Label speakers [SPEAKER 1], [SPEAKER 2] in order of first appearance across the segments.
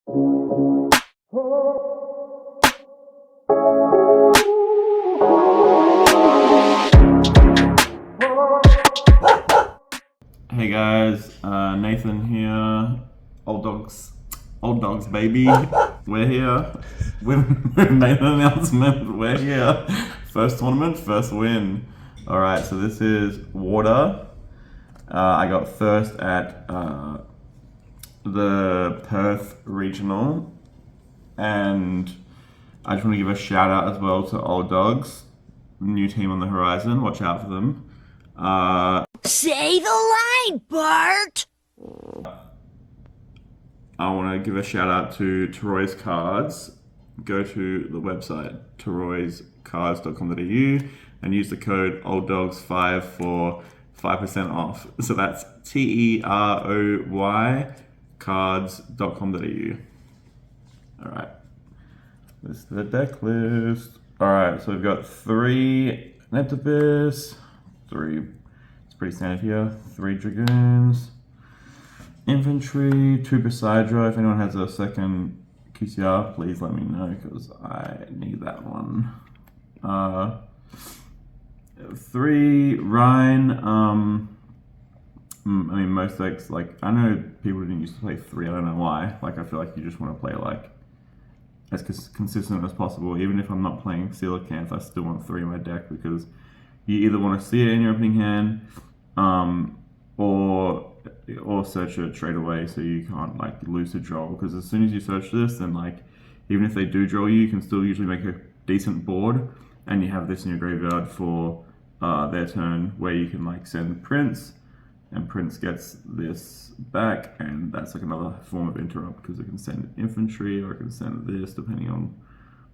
[SPEAKER 1] Hey guys, Nathan here. Old dogs, baby. We're here. We've made an announcement. We're here. First tournament, first win. All right, so this is water. I got first at the Perth regional, and I just want to give a shout out as well to Old Dogs, new team on the horizon. Watch out for them.
[SPEAKER 2] Say the line, Bart!
[SPEAKER 1] I want to give a shout out to Teroy's Cards. Go to the website teroyscards.com.au and use the code OldDogs5 for 5% off. So that's TEROY cards.com.au. Alright. This is the deck list. Alright, so we've got 3 Neptibus, 3, it's pretty standard here, 3 Dragoons, Infantry, 2 Poseidra. If anyone has a second QCR, please let me know because I need that one. 3 Rhine. I mean, most decks, like, I know people didn't used to play 3, I don't know why. Like, I feel like you just want to play, like, as consistent as possible. Even if I'm not playing Coelacanth, I still want 3 in my deck because you either want to see it in your opening hand, or search it straight away so you can't like lose a draw, because as soon as you search this, then like even if they do draw you, you can still usually make a decent board, and you have this in your graveyard for their turn where you can like send Prince, and Prince gets this back, and that's like another form of interrupt because it can send infantry or it can send this depending on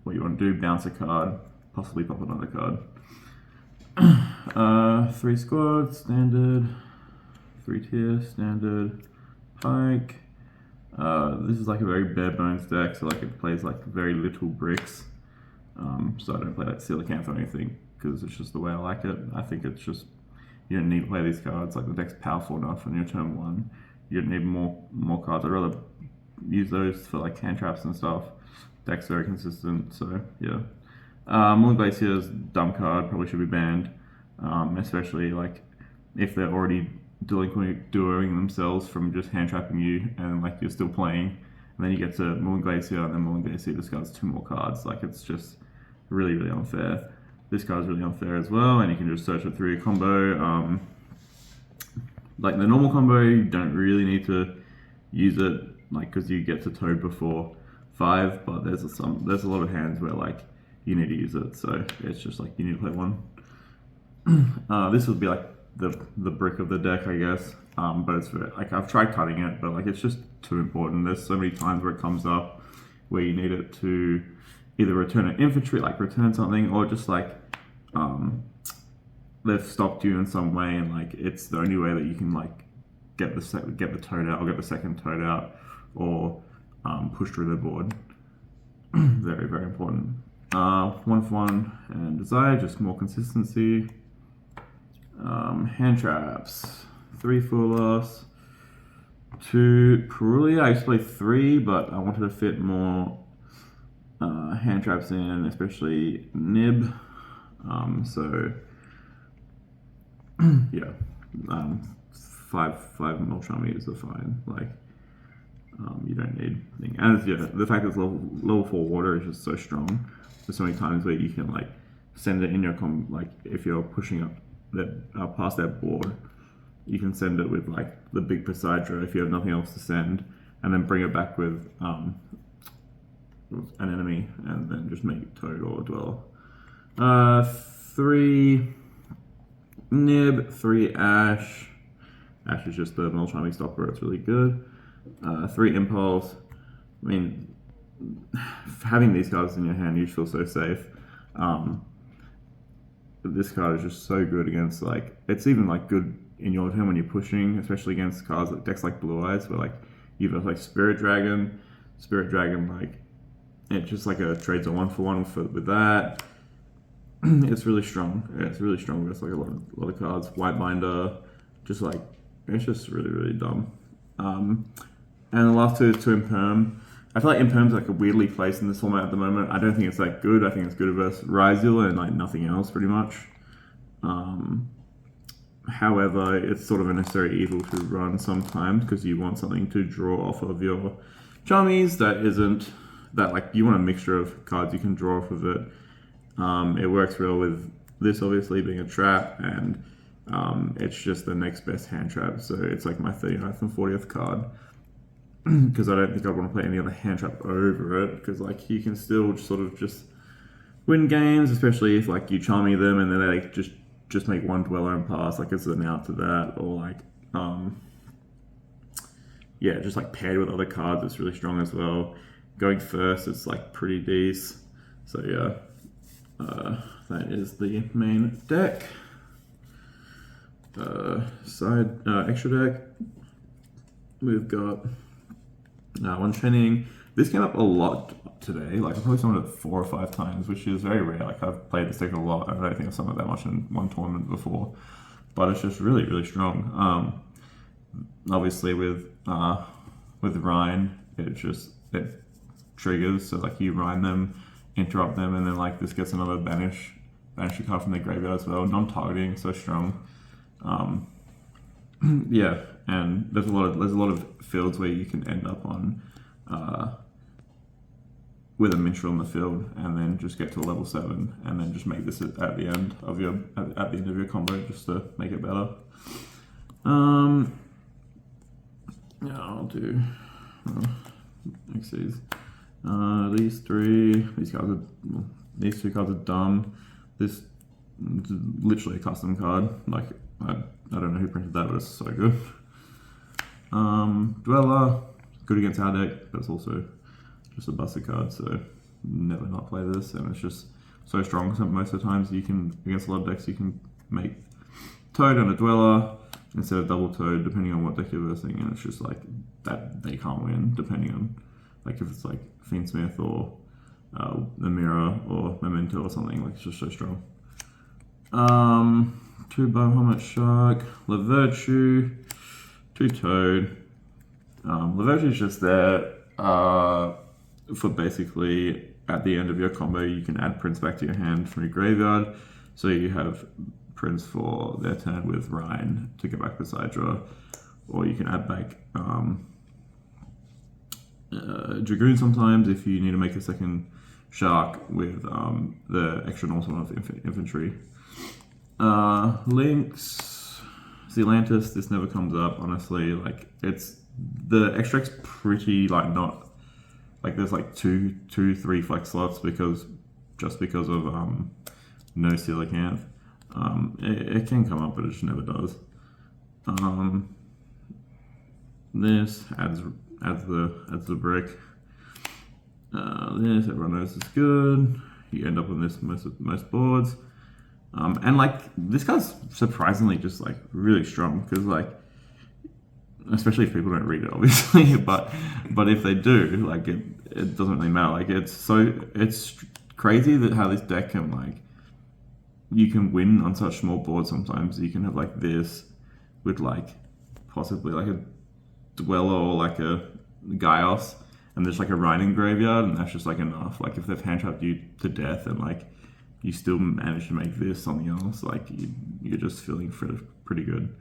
[SPEAKER 1] what you want to do, bounce a card, possibly pop another card. 3 squad, standard, 3 tier, standard, pike. This is like a very bare bones deck, so like it plays like very little bricks. So I don't play like Coelacanth or anything because it's just the way I like it. I think it's just, you don't need to play these cards. Like the deck's powerful enough on your turn 1. You don't need more cards. I'd rather use those for like hand traps and stuff. Deck's very consistent, so yeah. Moon Glacier's dumb card, probably should be banned, especially like if they're already duoing themselves from just hand trapping you and like you're still playing, and then you get to Moon Glacier and then Moon Glacier discards 2 more cards. Like it's just really, really unfair. This card's really unfair as well, and you can just search it through your combo. Like the normal combo, you don't really need to use it, like because you get to Toad before 5, but there's a lot of hands where like you need to use it, so it's just like you need to play 1. This would be like the brick of the deck, I guess, but it's like I've tried cutting it, but like it's just too important. There's so many times where it comes up where you need it to either return an infantry, like return something, or just like they've stopped you in some way, and like it's the only way that you can like get the Toad out or get the second Toad out, or push through the board. Very, very important. 1/1 and Desire, just more consistency. Hand traps, 3 Fulos, 2 Perulia. I used to play 3, but I wanted to fit more hand traps in, especially Nib. So yeah, 5 Moltramis are fine. Like you don't need anything. And yeah, the fact that it's level 4 water is just so strong. There's so many times where you can like send it in your like if you're pushing up that past that board, you can send it with like the big Poseidra if you have nothing else to send, and then bring it back with an enemy, and then just make it Toad or Dweller. 3 Nib, 3 Ash. Ash is just the Moltrami stopper. It's really good. 3 Impulse. I mean, having these cards in your hand, you feel so safe. This card is just so good against, like, it's even like good in your turn when you're pushing, especially against cards like decks like Blue Eyes, where like you've got like Spirit Dragon, like it just like a trades a 1-for-1 with that. It's really strong. Yeah, it's really strong. It's like a lot of cards. White Binder, just like it's just really, really dumb. And the last 2 is 2 Imperm. I feel like Imperm's like a weirdly placed in this format at the moment. I don't think it's that good. I think it's good versus Ryzil and like nothing else pretty much. However, it's sort of a necessary evil to run sometimes because you want something to draw off of your chummies that isn't that like you want a mixture of cards you can draw off of it. It works well with this obviously being a trap, and it's just the next best hand trap. So it's like my 39th and 40th card because I don't think I'd want to play any other hand trap over it because like you can still sort of just win games, especially if like you chummy them and then they like, just make one dweller and pass, like it's an out to that, or like yeah, just like paired with other cards, it's really strong as well. Going first, it's like pretty decent. So yeah, that is the main deck. Extra deck, we've got one training. This came up a lot today. Like I probably summoned it 4 or 5 times, which is very rare. Like I've played this deck a lot. I don't think I've summoned that much in one tournament before, but it's just really, really strong. Obviously with Rhine, it triggers. So like you Rhine them, interrupt them, and then like this gets another banish a card from the graveyard as well. Non-targeting, so strong. Yeah, and there's a lot of fields where you can end up on with a minstrel on the field, and then just get to a level 7, and then just make this at the end of your combo just to make it better. Yeah, I'll do Xyz. These 3, these 2 cards are dumb. This is literally a custom card. Like I don't know who printed that, but it's so good. Dweller, good against our deck, but it's also just a busted card, so never not play this, and it's just so strong. So most of the times you can, against a lot of decks, you can make Toad and a Dweller instead of double Toad, depending on what deck you're versing, and it's just like that they can't win, depending on like if it's like Fiendsmith or the Mirror or Memento or something. Like it's just so strong. 2 Bahamut Shark, Lavirtue, 2 Toad. Lavirtue is just there for basically at the end of your combo you can add prints back to your hand from your graveyard, so you have prints for their turn with Rhine to get back the side draw, or you can add back Dragoon sometimes if you need to make a second Shark with the extra normal of infantry. Lynx, Zealantis, this never comes up, honestly. Like it's the extract's pretty like not like there's like 3 flex slots because of no Coelacanth. It can come up, but it just never does. This adds the brick. This everyone knows is good. You end up on this most boards. And like this card's surprisingly just like really strong because like, especially if people don't read it obviously, but if they do, like it doesn't really matter. Like it's crazy that how this deck can like, you can win on such small boards sometimes. You can have like this with like possibly like a Dweller or like a Gaios, and there's like a Rhine graveyard, and that's just like enough. Like if they've hand trapped you to death and like you still manage to make this something else, like you're just feeling pretty good.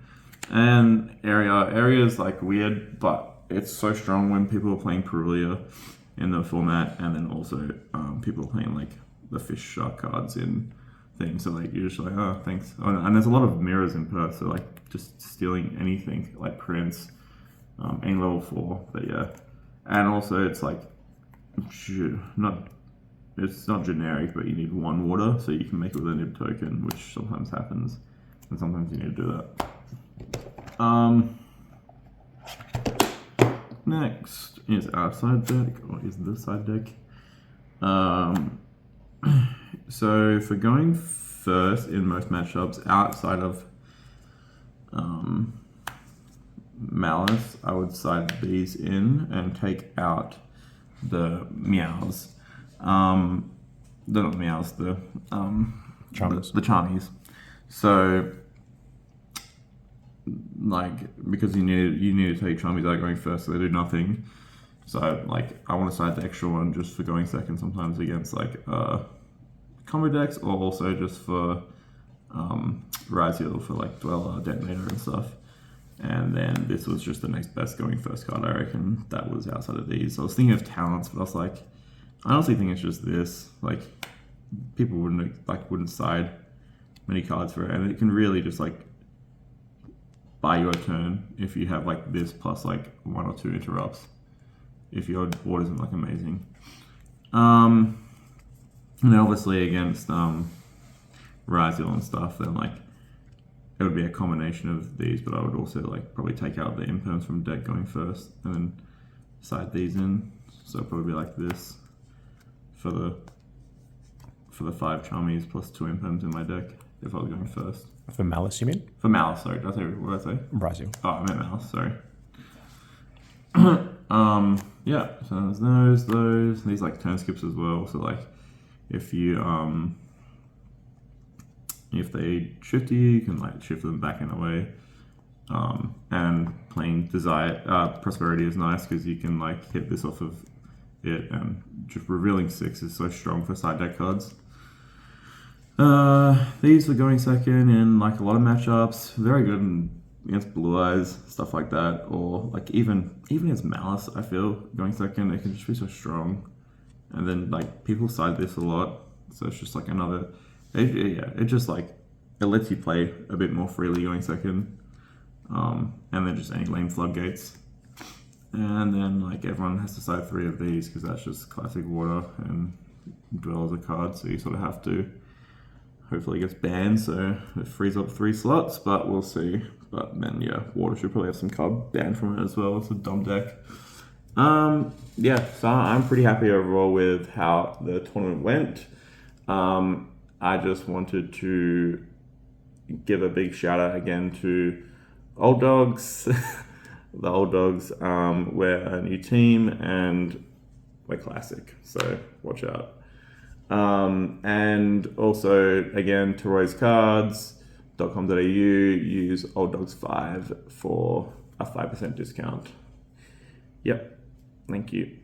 [SPEAKER 1] And area is like weird, but it's so strong when people are playing Perulia in the format, and then also people are playing like the fish shark cards in things. So like you're just like, oh thanks. And there's a lot of mirrors in Perth, so like just stealing anything like prints, any level 4. But yeah, and also it's like it's not generic, but you need 1 water, so you can make it with a nib token, which sometimes happens, and sometimes you need to do that. Next is our side deck, or is this side deck. So for going first in most matchups outside of Malice, I would side these in and take out the meows. They're not meows, the
[SPEAKER 3] Charmies.
[SPEAKER 1] The charmies. So like because you need to take charmies out going first, so they do nothing. So like I want to side the extra one just for going second sometimes against like combo decks, or also just for Raziel for like Dweller, Detonator and stuff. And then this was just the next best going first card, I reckon. That was outside of these. I was thinking of talents, but I was like, I honestly think it's just this. Like, people wouldn't side many cards for it, and it can really just like buy you a turn if you have like this plus like 1 or 2 interrupts. If your board isn't like amazing. And then obviously against Raziel and stuff, then like it would be a combination of these, but I would also like probably take out the imperms from deck going first and then side these in. So it'd probably be like this for the 5 Charmies plus 2 imperms in my deck if I was going first.
[SPEAKER 3] For Malice, you mean?
[SPEAKER 1] For Malice, sorry. What did I say?
[SPEAKER 3] Raziel.
[SPEAKER 1] Oh, I meant Malice, sorry. Yeah, so there's those. These like turn skips as well. So like if you if they shift you can like shift them back in a way. And playing Prosperity is nice because you can like hit this off of it, and just revealing 6 is so strong for side deck cards. These are going second in like a lot of matchups. Very good against Blue Eyes, stuff like that, or like even against Malice. I feel going second, it can just be so strong. And then like people side this a lot, so it's just like another. It just like it lets you play a bit more freely going second. And then just any lane floodgates. And then like everyone has to side 3 of these because that's just classic water, and Dweller's a card, so you sort of have to. Hopefully it gets banned, so it frees up 3 slots, but we'll see. But then yeah, water should probably have some card banned from it as well. It's a dumb deck. Yeah, so I'm pretty happy overall with how the tournament went. I just wanted to give a big shout out again to Old Dogs. The Old Dogs, we're a new team and we're classic, so watch out. And also, again, to Roy's Cards.com.au, use Old Dogs 5 for a 5% discount. Yep, thank you.